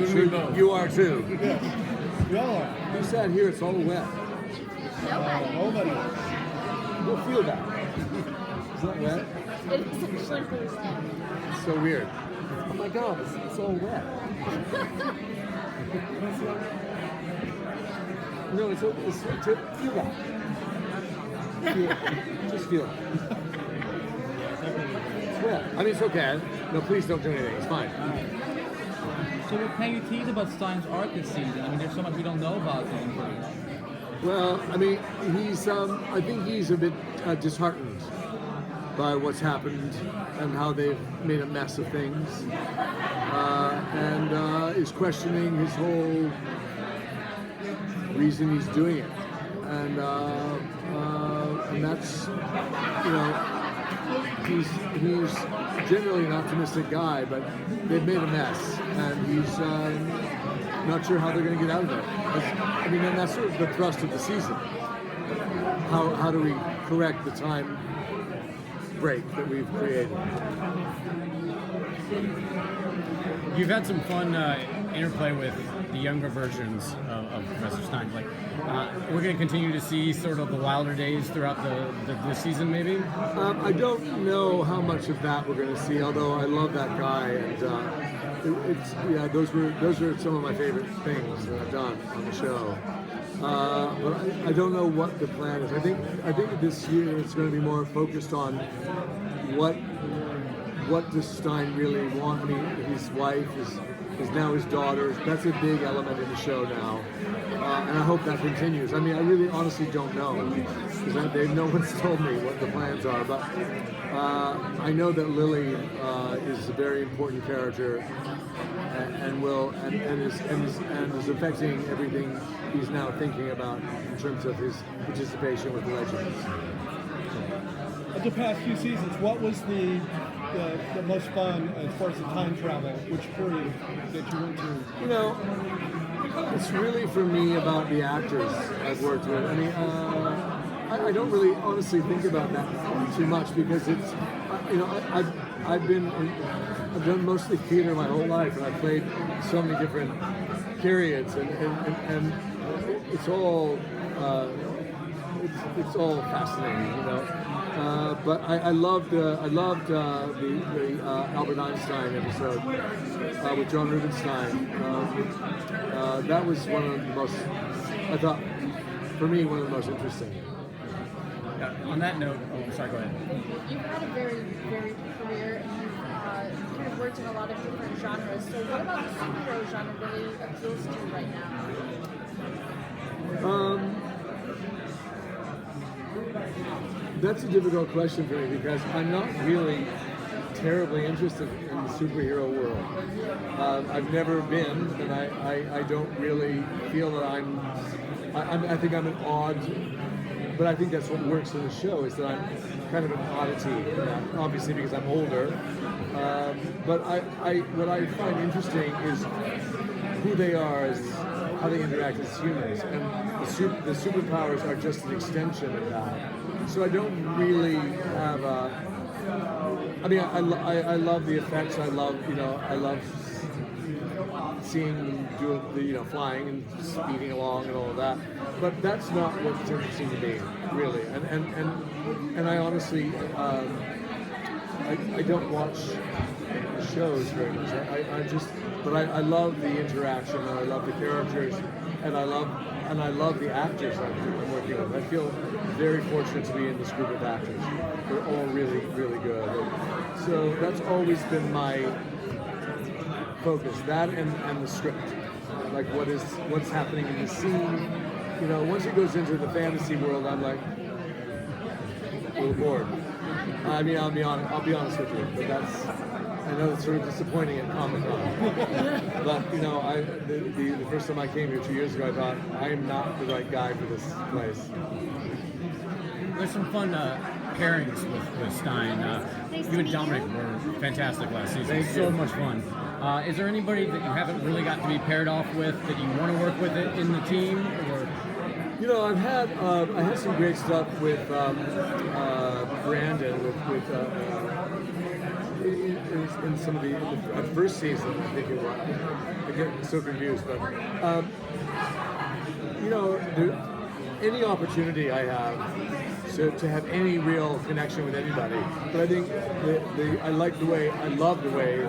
I'm sure you are too. Yes. We all are. You sat here, it's all wet. Nobody. Go feel that. Is that wet? It is actually really wet. It's so weird. Oh my god, it's all wet. No, it's feel that. Just feel it. It's wet. I mean, it's okay. No, please don't do anything. It's fine. So what can you tease about Stein's arc this season? I mean, there's so much we don't know about him. Well, I mean, he's. I think he's a bit disheartened by what's happened and how they've made a mess of things, and is questioning his whole reason he's doing it, and that's, he's generally an optimistic guy, but they've made a mess, and he's not sure how they're going to get out of it. I mean, and that's sort of the thrust of the season. How do we correct the time break that we've created? You've had some fun interplay with the younger versions of Professor Stein. Like, we're going to continue to see sort of the wilder days throughout the season, maybe? I don't know how much of that we're going to see, although I love that guy, and those are some of my favorite things that I've done on the show. But I don't know what the plan is. I think this year it's going to be more focused on what does Stein really want. I mean, his wife is now his daughter. That's a big element in the show now, and I hope that continues. I mean, I really honestly don't know, because no one's told me what the plans are. But I know that Lily is a very important character, and is affecting everything he's now thinking about in terms of his participation with Legends. Of the past few seasons, what was the most fun as far as the time travel? Which period that you went to? It's really for me about the actors I've worked with. I mean, I don't really honestly think about that too much, because it's, I've done mostly theater my whole life, and I've played so many different periods, and it's all it's all fascinating, But I loved the Albert Einstein episode with John Rubinstein. That was one of the most, I thought, for me, one of the most interesting. On that note, sorry, go ahead. You've had a very, very career, and you've kind of worked in a lot of different genres. So what about the superhero genre really appeals to you right now? That's a difficult question for me, because I'm not really terribly interested in the superhero world. I've never been, and I don't really feel that I think I'm an odd, but I think that's what works in the show, is that I'm kind of an oddity, obviously because I'm older. But what I find interesting is who they are, as how they interact as humans, and the superpowers are just an extension of that. So I don't really have a. I mean, I love the effects. I love seeing them do the flying and speeding along and all of that. But that's not what's interesting to me, really. And I honestly, I don't watch shows very much. But I love the interaction, and I love the characters, and I love the actors I'm working with. I feel very fortunate to be in this group of actors. They're all really, really good. So that's always been my focus. That and the script, like what's happening in the scene. Once it goes into the fantasy world, I'm like a little bored. I mean, I'll be honest with you, but that's. I know it's sort of disappointing at Comic-Con, but the first time I came here 2 years ago, I thought, I am not the right guy for this place. There's some fun pairings with Stein. You and Dominic were fantastic last season. Thank So you. much fun. Is there anybody that you haven't really got to be paired off with that you want to work with in the team? Or? I had some great stuff with Brandon, with in some of the first season, I think it was. I get so confused, but you know, any opportunity I have to have any real connection with anybody. But I think I love the way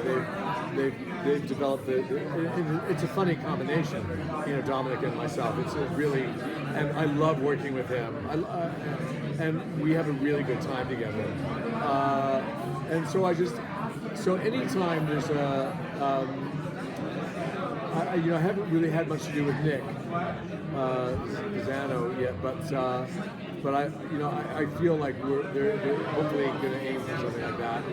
they've developed it's a funny combination, you know, Dominic and myself. It's really, and I love working with him. And we have a really good time together. And so anytime there's I haven't really had much to do with Nick Zano yet, but I feel like they're hopefully going to aim for something like that,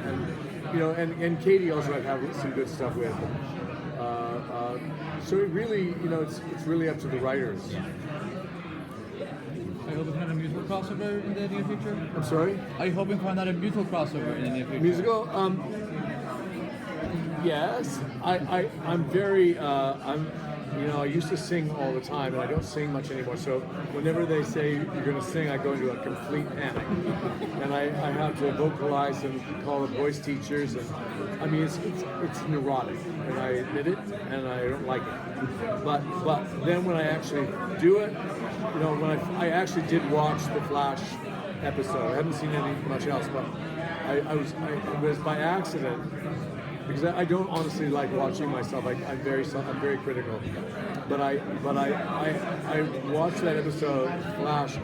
and Katie also I've had some good stuff with. So it really, it's really up to the writers. Are you hoping for another musical crossover in the near future? I'm sorry? Are you hoping for another musical crossover in the near future? Musical? Yes. I'm very, I used to sing all the time, and I don't sing much anymore. So whenever they say you're going to sing, I go into a complete panic, and I have to vocalize and call the voice teachers, and I mean it's neurotic, and I admit it, and I don't like it. But then when I actually do it, when I actually did watch the Flash episode, I haven't seen much else, but it was by accident. Because I don't honestly like watching myself. I'm very critical. But I watched that episode, Flash,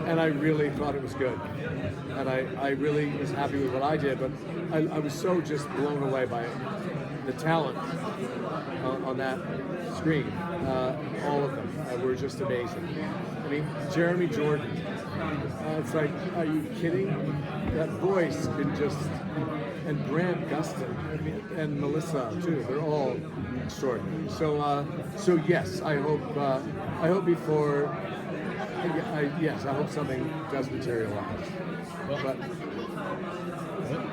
and I really thought it was good. And I really was happy with what I did. But I was so just blown away by the talent on that screen. All of them were just amazing. I mean, Jeremy Jordan. It's like, are you kidding? That voice can just. And Grant Gustin, and Melissa too. They're all extraordinary. So yes, I hope before. Yes, I hope something does materialize. But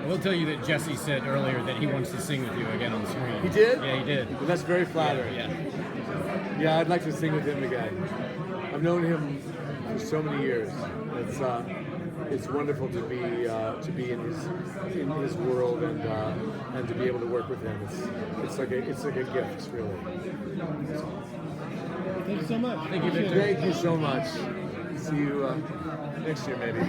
I will tell you that Jesse said earlier that he wants to sing with you again on screen. he did. Yeah, he did. Well, that's very flattering. Yeah, I'd like to sing with him again. I've known him for so many years. It's wonderful to be in his world and to be able to work with him. It's like a gift, really. Thank you so much. Thank you, Victor. Thank you so much. See you next year, maybe.